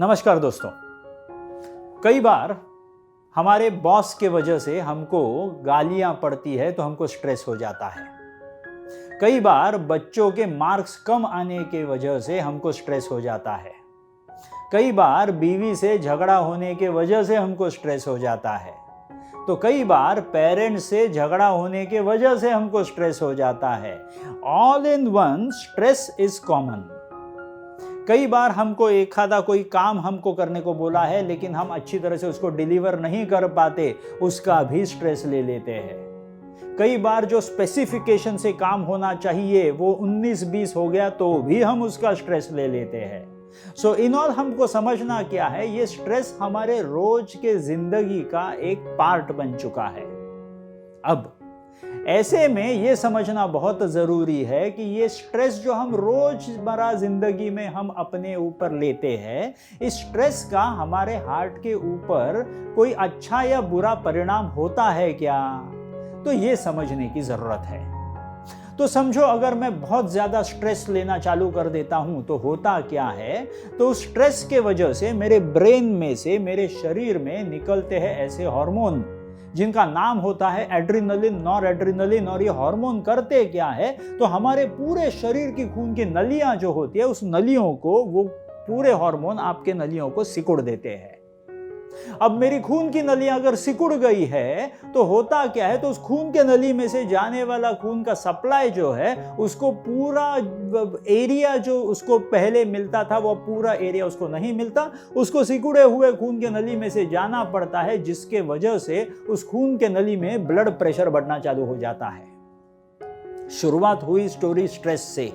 नमस्कार दोस्तों। कई बार हमारे बॉस के वजह से हमको गालियां पड़ती है तो हमको स्ट्रेस हो जाता है। कई बार बच्चों के मार्क्स कम आने के वजह से हमको स्ट्रेस हो जाता है। कई बार बीवी से झगड़ा होने के वजह से हमको स्ट्रेस हो जाता है। तो कई बार पेरेंट्स से झगड़ा होने के वजह से हमको स्ट्रेस हो जाता है। All in one stress is common. कई बार हमको एक आधा कोई काम हमको करने को बोला है लेकिन हम अच्छी तरह से उसको डिलीवर नहीं कर पाते, उसका भी स्ट्रेस ले लेते हैं। कई बार जो स्पेसिफिकेशन से काम होना चाहिए वो 19-20 हो गया तो भी हम उसका स्ट्रेस ले लेते हैं। सो इन ऑल हमको समझना क्या है, ये स्ट्रेस हमारे रोज के जिंदगी का एक पार्ट बन चुका है। अब ऐसे में ये समझना बहुत जरूरी है कि ये स्ट्रेस जो हम रोजमर्रा जिंदगी में हम अपने ऊपर लेते हैं, इस स्ट्रेस का हमारे हार्ट के ऊपर कोई अच्छा या बुरा परिणाम होता है क्या, तो ये समझने की जरूरत है। तो समझो, अगर मैं बहुत ज्यादा स्ट्रेस लेना चालू कर देता हूं तो होता क्या है, तो उस स्ट्रेस के वजह से मेरे ब्रेन में से मेरे शरीर में निकलते हैं ऐसे हार्मोन जिनका नाम होता है एड्रिनलिन, नॉर एड्रिनलिन। और ये हार्मोन करते क्या है, तो हमारे पूरे शरीर की खून की नलियां जो होती है, उस नलियों को वो पूरे हार्मोन आपके नलियों को सिकुड़ देते हैं। अब मेरी खून की नलियां अगर सिकुड़ गई है तो होता क्या है, तो उस खून के नली में से जाने वाला खून का सप्लाई जो है, उसको पूरा एरिया जो उसको पहले मिलता था वो पूरा एरिया उसको नहीं मिलता, उसको सिकुड़े हुए खून के नली में से जाना पड़ता है, जिसके वजह से उस खून के नली में ब्लड प्रेशर बढ़ना चालू हो जाता है। शुरुआत हुई स्टोरी स्ट्रेस से,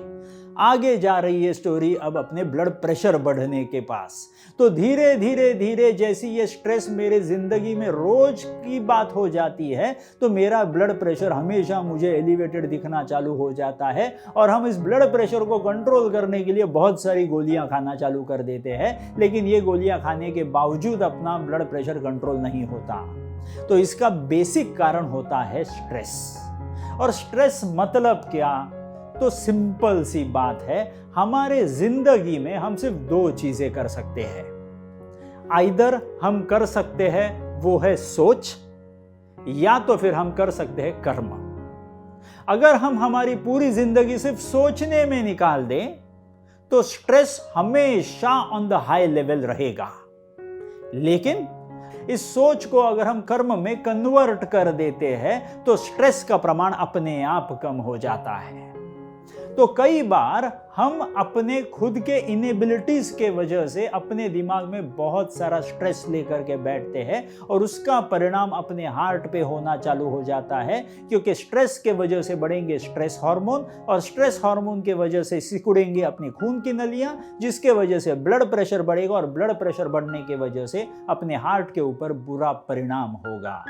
आगे जा रही है स्टोरी अब अपने ब्लड प्रेशर बढ़ने के पास। तो धीरे धीरे धीरे जैसी ये स्ट्रेस मेरे जिंदगी में रोज की बात हो जाती है, तो मेरा ब्लड प्रेशर हमेशा मुझे एलिवेटेड दिखना चालू हो जाता है। और हम इस ब्लड प्रेशर को कंट्रोल करने के लिए बहुत सारी गोलियां खाना चालू कर देते हैं, लेकिन ये गोलियां खाने के बावजूद अपना ब्लड प्रेशर कंट्रोल नहीं होता। तो इसका बेसिक कारण होता है स्ट्रेस। और स्ट्रेस मतलब क्या, तो सिंपल सी बात है, हमारे जिंदगी में हम सिर्फ दो चीजें कर सकते हैं। आइदर हम कर सकते हैं वो है सोच, या तो फिर हम कर सकते हैं कर्म। अगर हम हमारी पूरी जिंदगी सिर्फ सोचने में निकाल दें तो स्ट्रेस हमेशा ऑन द हाई लेवल रहेगा। लेकिन इस सोच को अगर हम कर्म में कन्वर्ट कर देते हैं तो स्ट्रेस का प्रमाण अपने आप कम हो जाता है। तो कई बार हम अपने खुद के इनेबिलिटीज के वजह से अपने दिमाग में बहुत सारा स्ट्रेस लेकर के बैठते हैं और उसका परिणाम अपने हार्ट पे होना चालू हो जाता है, क्योंकि स्ट्रेस के वजह से बढ़ेंगे स्ट्रेस हार्मोन और स्ट्रेस हार्मोन के वजह से सिकुड़ेंगे अपनी खून की नलियां, जिसके वजह से ब्लड प्रेशर बढ़ेगा और ब्लड प्रेशर बढ़ने के वजह से अपने हार्ट के ऊपर बुरा परिणाम होगा।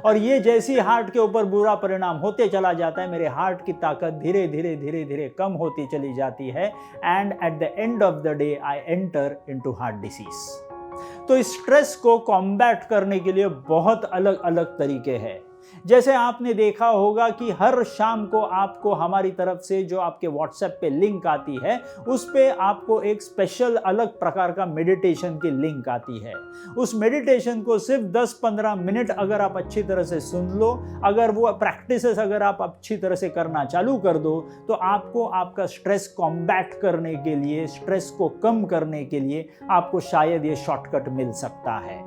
और ये जैसी हार्ट के ऊपर बुरा परिणाम होते चला जाता है, मेरे हार्ट की ताकत धीरे धीरे धीरे धीरे कम होती चली जाती है, and at the end of the day I enter into heart disease. तो इस स्ट्रेस को कॉम्बैट करने के लिए बहुत अलग अलग तरीके हैं। जैसे आपने देखा होगा कि हर शाम को आपको हमारी तरफ से जो आपके व्हाट्सएप पे लिंक आती है, उस पे आपको एक स्पेशल अलग प्रकार का मेडिटेशन की लिंक आती है। उस मेडिटेशन को सिर्फ 10-15 मिनट अगर आप अच्छी तरह से सुन लो, अगर वो प्रैक्टिसेस अगर आप अच्छी तरह से करना चालू कर दो, तो आपको आपका स्ट्रेस कॉम्बैट करने के लिए, स्ट्रेस को कम करने के लिए आपको शायद ये शॉर्टकट मिल सकता है।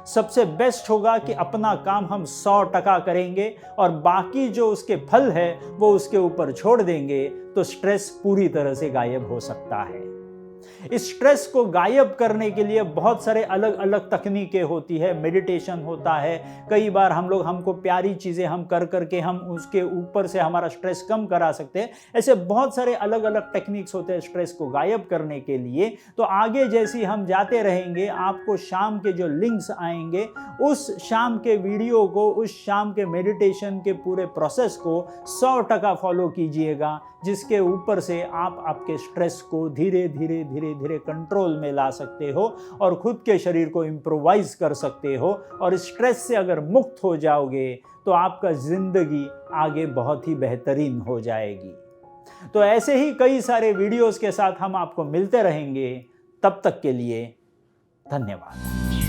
सबसे बेस्ट होगा कि अपना काम हम 100% करेंगे और बाकी जो उसके फल है वो उसके ऊपर छोड़ देंगे, तो स्ट्रेस पूरी तरह से गायब हो सकता है। इस स्ट्रेस को गायब करने के लिए बहुत सारे अलग अलग तकनीकें होती है। मेडिटेशन होता है, कई बार हमको प्यारी चीजें हम कर करके हम उसके ऊपर से हमारा स्ट्रेस कम करा सकते हैं। ऐसे बहुत सारे अलग अलग टेक्निक्स होते हैं स्ट्रेस को गायब करने के लिए। तो आगे जैसे हम जाते रहेंगे, आपको शाम के जो लिंक्स आएंगे, उस शाम के वीडियो को, उस शाम के मेडिटेशन के पूरे प्रोसेस को 100% फॉलो कीजिएगा, जिसके ऊपर से आप आपके स्ट्रेस को धीरे धीरे धीरे धीरे कंट्रोल में ला सकते हो और खुद के शरीर को इम्प्रोवाइज कर सकते हो। और स्ट्रेस से अगर मुक्त हो जाओगे तो आपका जिंदगी आगे बहुत ही बेहतरीन हो जाएगी। तो ऐसे ही कई सारे वीडियोस के साथ हम आपको मिलते रहेंगे। तब तक के लिए धन्यवाद।